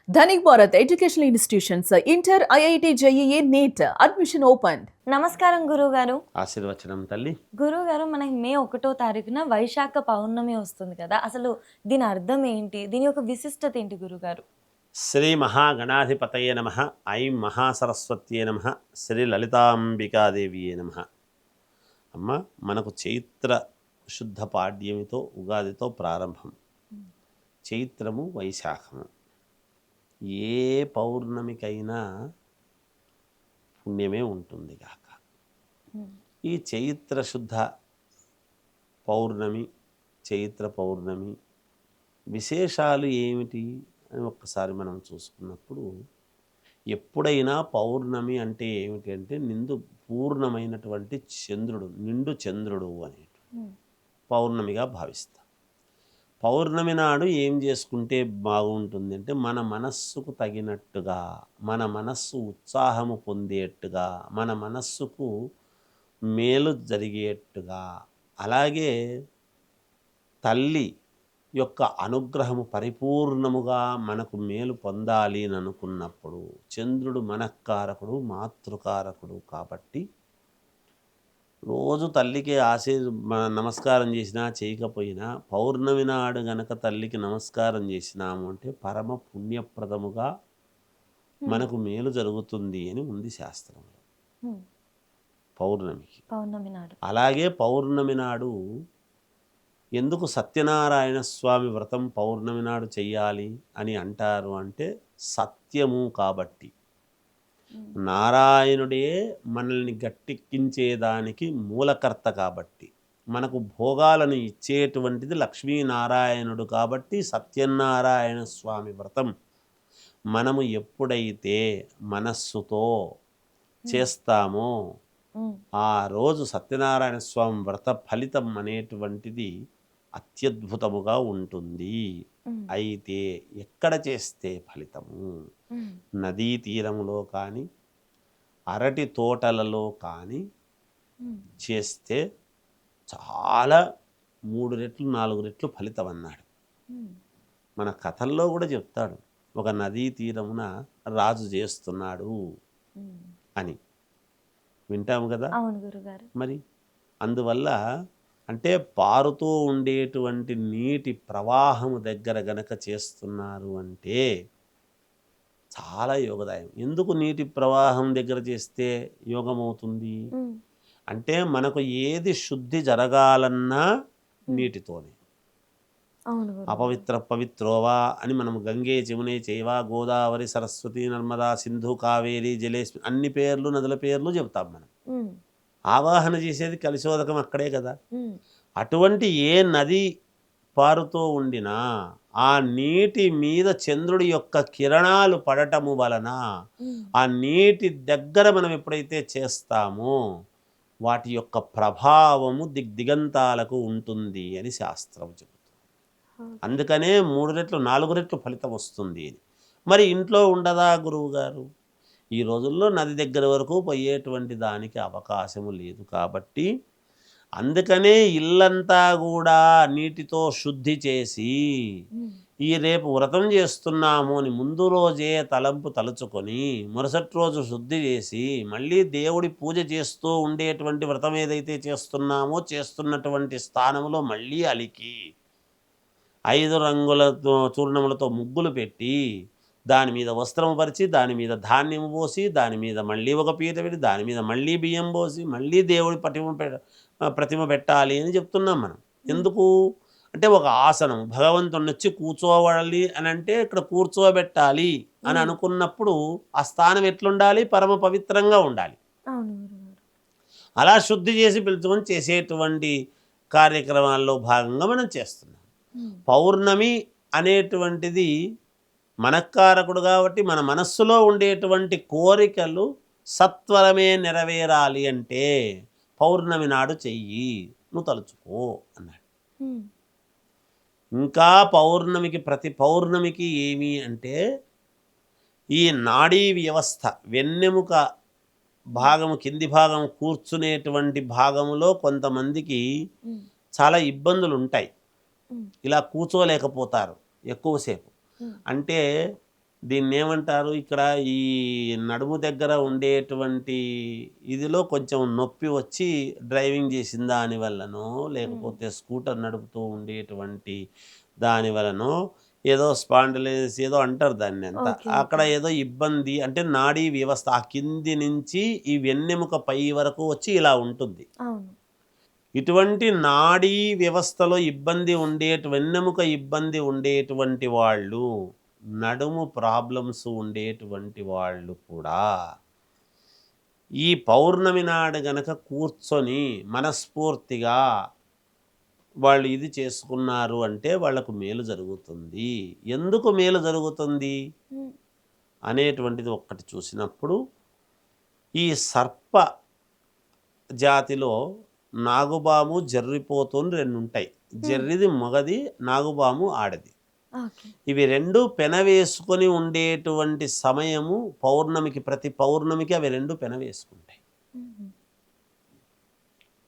Dhanik Bharat educational institutions inter IIT JEE NEET admission open. నమస్కారం గురువుగారు. ఆశీర్వచనం తల్లి. గురువుగారు, మనకి మే 1వ తారీఖున వైశాఖ పౌర్ణమి వస్తుంది కదా, అసలు దీని అర్థం ఏంటి, దీని యొక్క విశిష్టత ఏంటి గురుగారు? శ్రీ మహాగణాధిపతయే నమ. ఐం మహాసరస్వత్యే నమ. శ్రీ లలితాంబికాదేవియే నమ. అమ్మ, మనకు చైత్ర శుద్ధ పాడ్యమితో ఉగాదితో ప్రారంభం. చైత్రము వైశాఖము. ఏ పౌర్ణమికైనా పుణ్యమే ఉంటుంది గాక. ఈ చైత్ర శుద్ధ పౌర్ణమి, చైత్ర పౌర్ణమి విశేషాలు ఏమిటి అని ఒక్కసారి మనం చూసుకున్నప్పుడు, ఎప్పుడైనా పౌర్ణమి అంటే ఏమిటి అంటే పూర్ణమైనటువంటి చంద్రుడు, నిండు చంద్రుడు అనేటువంటి పౌర్ణమిగా భావిస్తాం. పౌర్ణమి నాడు ఏం చేసుకుంటే బాగుంటుంది అంటే, మన మనస్సుకు తగినట్టుగా, మన మనస్సు ఉత్సాహము పొందేట్టుగా, మన మనస్సుకు మేలు జరిగేట్టుగా, అలాగే తల్లి యొక్క అనుగ్రహము పరిపూర్ణముగా మనకు మేలు పొందాలి అని అనుకున్నప్పుడు, చంద్రుడు మనఃకారకుడు, మాతృకారకుడు కాబట్టి రోజు తల్లికి నమస్కారం చేసినా చేయకపోయినా పౌర్ణమి నాడు గనక తల్లికి నమస్కారం చేసినాము అంటే పరమ పుణ్యప్రదముగా మనకు మేలు జరుగుతుంది అని ఉంది శాస్త్రంలో. పౌర్ణమి నాడు అలాగే పౌర్ణమి నాడు ఎందుకు సత్యనారాయణ స్వామి వ్రతం పౌర్ణమి నాడు చెయ్యాలి అని అంటారు అంటే, సత్యము కాబట్టి. నారాయణుడే మనల్ని గట్టెక్కించేదానికి మూలకర్త కాబట్టి, మనకు భోగాలను ఇచ్చేటువంటిది లక్ష్మీనారాయణుడు కాబట్టి, సత్యనారాయణ స్వామి వ్రతం మనము ఎప్పుడైతే మనస్సుతో చేస్తామో ఆ రోజు సత్యనారాయణ స్వామి వ్రత ఫలితం అనేటువంటిది అత్యద్భుతముగా ఉంటుంది. అయితే ఎక్కడ చేస్తే ఫలితము? నదీ తీరములో కానీ, అరటి తోటలలో కానీ చేస్తే చాలా 3 రెట్లు 4 రెట్లు ఫలితం అన్నాడు. మన కథల్లో కూడా చెప్తాడు, ఒక నదీ తీరమున రాజు చేస్తున్నాడు అని వింటాము కదా. అవును గురుగారు. మరి అందువల్ల అంటే పారుతూ ఉండేటువంటి నీటి ప్రవాహము దగ్గర గనక చేస్తున్నారు అంటే చాలా యోగదాయం. ఎందుకు నీటి ప్రవాహం దగ్గర చేస్తే యోగం అవుతుంది అంటే, మనకు ఏది శుద్ధి జరగాలన్నా నీటితోనే. అపవిత్ర పవిత్రోవా అని మనం గంగే జమునే చైవా గోదావరి సరస్వతి నర్మదా సింధు కావేరి జలేశ్వరి అన్ని పేర్లు, నదుల పేర్లు చెబుతాం మనం. ఆవాహన చేసేది కలిశోదకం అక్కడే కదా. అటువంటి ఏ నది పారుతూ ఉండినా ఆ నీటి మీద చంద్రుడి యొక్క కిరణాలు పడటము వలన ఆ నీటి దగ్గర మనం ఎప్పుడైతే చేస్తామో వాటి యొక్క ప్రభావము దిగ్దిగంతాలకు ఉంటుంది అని శాస్త్రం చెబుతుంది. అందుకనే 3 రెట్లు 4 రెట్లు ఫలితం వస్తుంది అని. మరి ఇంట్లో ఉండదా గురువు గారు? ఈ రోజుల్లో నది దగ్గర వరకు పోయేటువంటి దానికి అవకాశము లేదు కాబట్టి, అందుకనే ఇల్లంతా కూడా నీటితో శుద్ధి చేసి, ఈ రేపు వ్రతం చేస్తున్నాము అని ముందు రోజే తలంపు తలుచుకొని మరుసటి రోజు శుద్ధి చేసి మళ్ళీ దేవుడి పూజ చేస్తూ ఉండేటువంటి వ్రతం ఏదైతే చేస్తున్నామో చేస్తున్నటువంటి స్థానంలో మళ్ళీ అలికి 5 రంగులతో చూర్ణములతో ముగ్గులు పెట్టి, దాని మీద వస్త్రము పరిచి, దాని మీద ధాన్యము పోసి, దాని మీద మళ్ళీ ఒక పీట పెట్టి, దాని మీద మళ్ళీ బియ్యం పోసి, మళ్ళీ దేవుడి ప్రతిమ పెట్టాలి అని చెప్తున్నాం మనం. ఎందుకు అంటే, ఒక ఆసనం భగవంతుని వచ్చి కూర్చోవాలి అని అంటే ఇక్కడ కూర్చోబెట్టాలి అని అనుకున్నప్పుడు ఆ స్థానం ఎట్లుండాలి? పరమ పవిత్రంగా ఉండాలి. అలా శుద్ధి చేసి పిలుచుకొని చేసేటువంటి కార్యక్రమాల్లో భాగంగా మనం చేస్తున్నాం. పౌర్ణమి అనేటువంటిది మనఃకారకుడు కాబట్టి, మన మనస్సులో ఉండేటువంటి కోరికలు సత్వరమే నెరవేరాలి అంటే పౌర్ణమి నాడు చెయ్యి, నువ్వు తలుచుకో అన్నాడు. ఇంకా ప్రతి పౌర్ణమికి ఏమి అంటే, ఈ నాడీ వ్యవస్థ వెన్నెముక భాగము కింది భాగం కూర్చునేటువంటి భాగంలో కొంతమందికి చాలా ఇబ్బందులు ఉంటాయి. ఇలా కూర్చోలేకపోతారు ఎక్కువసేపు. అంటే దీన్ని ఏమంటారు ఇక్కడ ఈ నడుము దగ్గర ఉండేటువంటి ఇదిలో కొంచెం నొప్పి వచ్చి డ్రైవింగ్ చేసిన దాని వల్లనో లేకపోతే స్కూటర్ నడుపుతూ ఉండేటువంటి దాని వలనో ఏదో స్పాండిలైటిస్ ఏదో అంటారు దాన్ని అంతా. ఓకే. అక్కడ ఏదో ఇబ్బంది అంటే నాడీ వ్యవస్థ ఆ కింది నుంచి ఈ వెన్నెముక పై వరకు వచ్చి ఇలా ఉంటుంది. అవును. ఇటువంటి నాడీ వ్యవస్థలో ఇబ్బంది వెన్నెముక ఇబ్బంది ఉండేటువంటి వాళ్ళు, నడుము ప్రాబ్లమ్స్ ఉండేటువంటి వాళ్ళు కూడా ఈ పౌర్ణమి నాడు గనక కూర్చొని మనస్ఫూర్తిగా వాళ్ళు ఇది చేసుకున్నారు అంటే వాళ్ళకు మేలు జరుగుతుంది. ఎందుకు మేలు జరుగుతుంది ఉమ్. అనేటువంటిది ఒక్కటి చూసినప్పుడు, ఈ సర్ప జాతిలో నాగుబాము జర్రిపోతూ అని రెండు ఉంటాయి. జర్రిది మగది, నాగుబాము ఆడది. ఓకే. ఇవి రెండు పెనవేసుకొని ఉండేటువంటి సమయము పౌర్ణమికి, ప్రతి పౌర్ణమికి అవి రెండు పెనవేసుకుంటాయి. ఉమ్.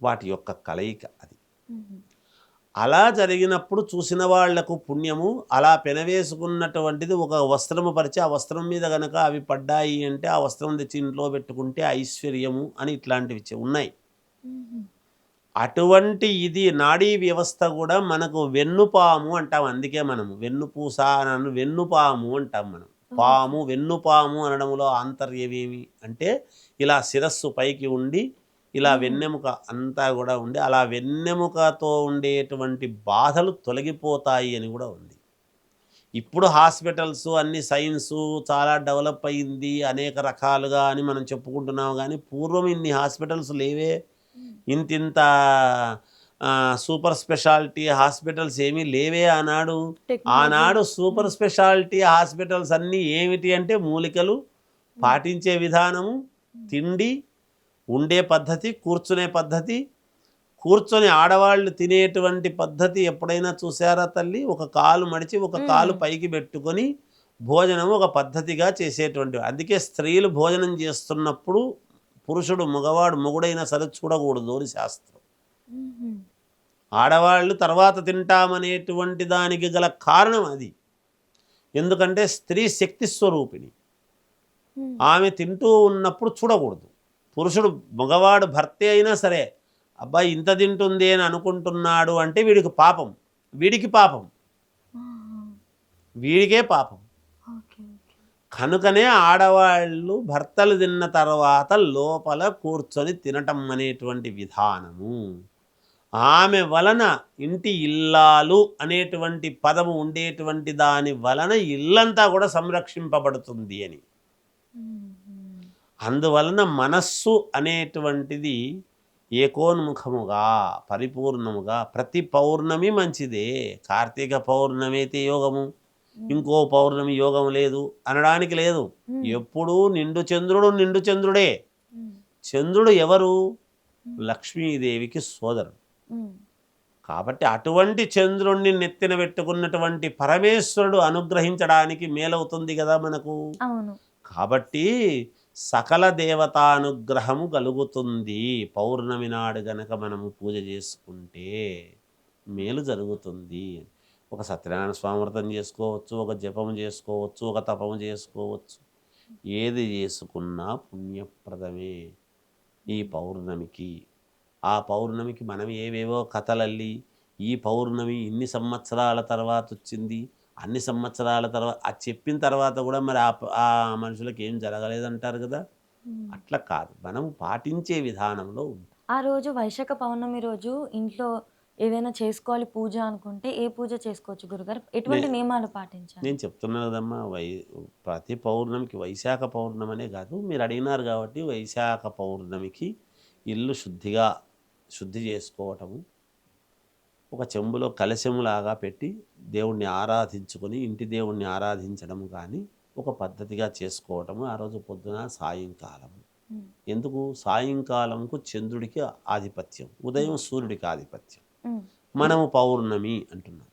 వాటి యొక్క కలయిక అది. ఉమ్. అలా జరిగినప్పుడు చూసిన వాళ్లకు పుణ్యము. అలా పెనవేసుకున్నటువంటిది ఒక వస్త్రము పరిచి ఆ వస్త్రం మీద గనక అవి పడ్డాయి అంటే ఆ వస్త్రం తెచ్చి ఇంట్లో పెట్టుకుంటే ఐశ్వర్యము అని ఇట్లాంటివి ఉన్నాయి. ఉమ్. అటువంటి ఇది నాడీ వ్యవస్థ కూడా మనకు వెన్నుపాము అంటాం. అందుకే మనము వెన్నుపూస అని వెన్నుపాము అంటాం. మనం పాము వెన్నుపాము అనడంలో ఆంతర్యమేమి అంటే ఇలా శిరస్సు పైకి ఉండి ఇలా వెన్నెముక అంతా కూడా ఉండి అలా వెన్నెముకతో ఉండేటువంటి బాధలు తొలగిపోతాయి అని కూడా ఉంది. ఇప్పుడు హాస్పిటల్స్ అన్ని సైన్సు చాలా డెవలప్ అయింది అనేక రకాలుగా అని మనం చెప్పుకుంటున్నాం. కానీ పూర్వం ఇన్ని హాస్పిటల్స్ లేవే. ఇంతింత సూపర్ స్పెషాలిటీ హాస్పిటల్స్ ఏమీ లేవే ఆనాడు. ఆనాడు సూపర్ స్పెషాలిటీ హాస్పిటల్స్ అన్నీ ఏమిటి అంటే మూలికలు, పాటించే విధానము, తిండి, ఉండే పద్ధతి, కూర్చునే పద్ధతి, కూర్చొని ఆడవాళ్ళు తినేటువంటి పద్ధతి ఎప్పుడైనా చూసారా తల్లి? ఒక కాలు మడిచి ఒక కాలు పైకి పెట్టుకొని భోజనం ఒక పద్ధతిగా చేసేటువంటి. అందుకే స్త్రీలు భోజనం చేస్తున్నప్పుడు పురుషుడు మొగుడైనా సరే చూడకూడదు అని శాస్త్రం. ఉమ్. ఆడవాళ్ళు తర్వాత తింటామనేటువంటి దానికి గల కారణం అది. ఎందుకంటే స్త్రీ శక్తి స్వరూపిణి. ఉమ్. ఆమె తింటూ ఉన్నప్పుడు చూడకూడదు. పురుషుడు మగవాడు భర్తే అయినా సరే అబ్బాయి ఇంత తింటుంది అని అనుకుంటున్నాడు అంటే వీడికి పాపం, వీడికి పాపం, ఆహా. వీడికే పాపం. ఓకే. ఓకే. కనుకనే ఆడవాళ్ళు భర్తలు తిన్న తర్వాత లోపల కూర్చొని తినటం అనేటువంటి విధానము. ఆమె వలన ఇంటి ఇల్లాలు అనేటువంటి పదము ఉండేటువంటి దాని వలన ఇల్లంతా కూడా సంరక్షింపబడుతుంది అని. ఉమ్. అందువలన మనస్సు అనేటువంటిది ఏకోన్ముఖముగా పరిపూర్ణముగా ప్రతి పౌర్ణమి మంచిదే. కార్తీక పౌర్ణమి అయితే యోగము, ఇంకో పౌర్ణమి యోగం లేదు అనడానికి లేదు. ఎప్పుడూ నిండు చంద్రుడే. చంద్రుడు ఎవరు? లక్ష్మీదేవికి సోదరుడు. కాబట్టి అటువంటి చంద్రుణ్ణి నెత్తిన పెట్టుకున్నటువంటి పరమేశ్వరుడు అనుగ్రహించడానికి మేలవుతుంది కదా మనకు. అవును. కాబట్టి సకల దేవతానుగ్రహము కలుగుతుంది. పౌర్ణమి నాడు గనక మనము పూజ చేసుకుంటే మేలు జరుగుతుంది. ఒక సత్యనారాయణ స్వామి వ్రతం చేసుకోవచ్చు, ఒక జపము చేసుకోవచ్చు, ఒక తపము చేసుకోవచ్చు. ఏది చేసుకున్నా పుణ్యప్రదమే. ఈ పౌర్ణమికి ఆ పౌర్ణమికి మనం ఏవేవో కథలల్లి ఈ పౌర్ణమి ఇన్ని సంవత్సరాల తర్వాత వచ్చింది, అన్ని సంవత్సరాల తర్వాత అది చెప్పిన తర్వాత కూడా మరి ఆ మనుషులకు ఏం జరగలేదంటారు కదా. అట్లా కాదు, మనం పాటించే విధానంలో ఉంటుంది. ఆ రోజు వైశాఖ పౌర్ణమి రోజు ఇంట్లో ఏదైనా చేసుకోవాలి పూజ అనుకుంటే ఏ పూజ చేసుకోవచ్చు గురుగారు? ఎటువంటి నియమాలు పాటించాలి? నేను చెప్తున్నాను కదమ్మా, ప్రతి పౌర్ణమికి వైశాఖ పౌర్ణమనే కాదు, మీరు అడిగినారు కాబట్టి వైశాఖ పౌర్ణమికి ఇల్లు శుద్ధి చేసుకోవటము, ఒక చెంబులో కలశములాగా పెట్టి దేవుణ్ణి ఆరాధించుకొని ఇంటి దేవుణ్ణి ఆరాధించడం కానీ ఒక పద్ధతిగా చేసుకోవటము. ఆ రోజు పొద్దున సాయంకాలము. ఎందుకు? సాయంకాలంకు చంద్రుడికి ఆధిపత్యం, ఉదయం సూర్యుడికి ఆధిపత్యం. మనము పౌర్ణమి అంటున్నాం.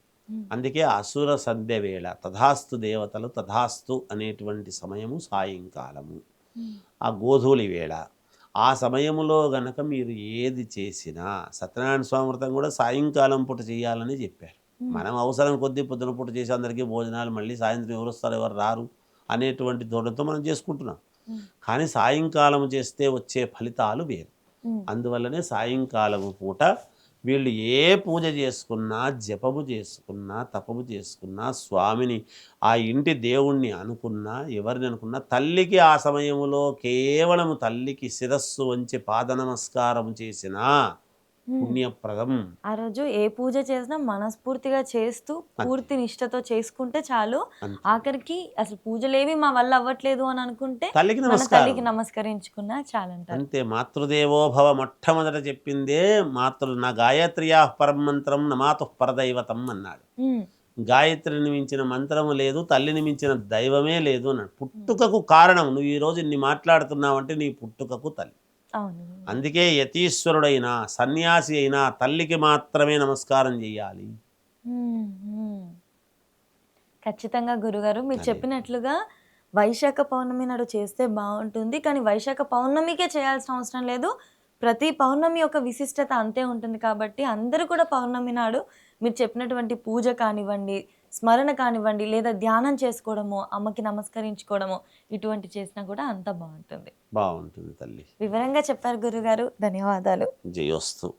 అందుకే అసుర సంధ్య వేళ తథాస్తు దేవతలు తథాస్తు అనేటువంటి సమయము సాయంకాలము, ఆ గోధూళి వేళ. ఆ సమయంలో గనక మీరు ఏది చేసినా, సత్యనారాయణ స్వామి వ్రతం కూడా సాయంకాలం పూట చేయాలని చెప్పారు. మనం అవసరం కొద్దీ పొద్దున పూట చేసి అందరికీ భోజనాలు, మళ్ళీ సాయంత్రం ఎవరు వస్తారు ఎవరు రారు అనేటువంటి ధోరణితో మనం చేసుకుంటున్నాం. ఉమ్, కానీ సాయంకాలం చేస్తే వచ్చే ఫలితాలు వేరు. ఉమ్, అందువల్లనే సాయంకాలం పూట వీళ్ళు ఏ పూజ చేసుకున్నా, జపము చేసుకున్నా, తపము చేసుకున్నా, స్వామిని ఆ ఇంటి దేవుణ్ణి అనుకున్నా, ఎవరిని అనుకున్నా, తల్లికి ఆ సమయంలో కేవలము తల్లికి శిరస్సు వంచి పాద నమస్కారం చేసినా ఉమ్. పుణ్యప్రదం. ఆ రోజు ఏ పూజ చేసినా మనస్ఫూర్తిగా చేస్తూ పూర్తి నిష్టతో చేసుకుంటే చాలు. అంతే. ఆఖరికి అసలు పూజలేవి మా వల్ల అవ్వట్లేదు అని అనుకుంటే తల్లికి మన నమస్కారం. తల్లికి నమస్కరించుకున్నా చాలంటారు. అంతే. మాతృదేవోభవ మొట్టమొదట చెప్పిందే నా గాయత్ర్యా పరమంత్రం నమాతుః పరదైవతం అన్నాడు. ఉమ్, గాయత్రిని మించిన మంత్రము లేదు, తల్లిని మించిన దైవమే లేదు అన్నాడు. పుట్టుకకు కారణం నువ్వు ఈరోజు ఇన్ని మాట్లాడుతున్నావంటే నీ పుట్టుకకు తల్లి. అవును. అందుకే యతీశ్వరుడైనా సన్యాసి అయినా తల్లికి మాత్రమే నమస్కారం చేయాలి. ఉమ్, ఉమ్. ఖచ్చితంగా గురుగారు మీరు అదే. చెప్పినట్లుగా వైశాఖ పౌర్ణమి నాడు చేస్తే బాగుంటుంది. కానీ వైశాఖ పౌర్ణమికే చేయాల్సిన అవసరం లేదు. ప్రతి పౌర్ణమి యొక్క విశిష్టత అంతే ఉంటుంది కాబట్టి అందరూ కూడా పౌర్ణమి నాడు మీరు చెప్పినటువంటి పూజ కానివ్వండి, స్మరణ కానివ్వండి, లేదా ధ్యానం చేసుకోవడము, అమ్మకి నమస్కరించుకోవడము, ఇటువంటి చేసినా కూడా అంత బాగుంటుంది. బాగుంటుంది తల్లి. వివరంగా చెప్పారు గురుగారు. ధన్యవాదాలు. జయోస్తు.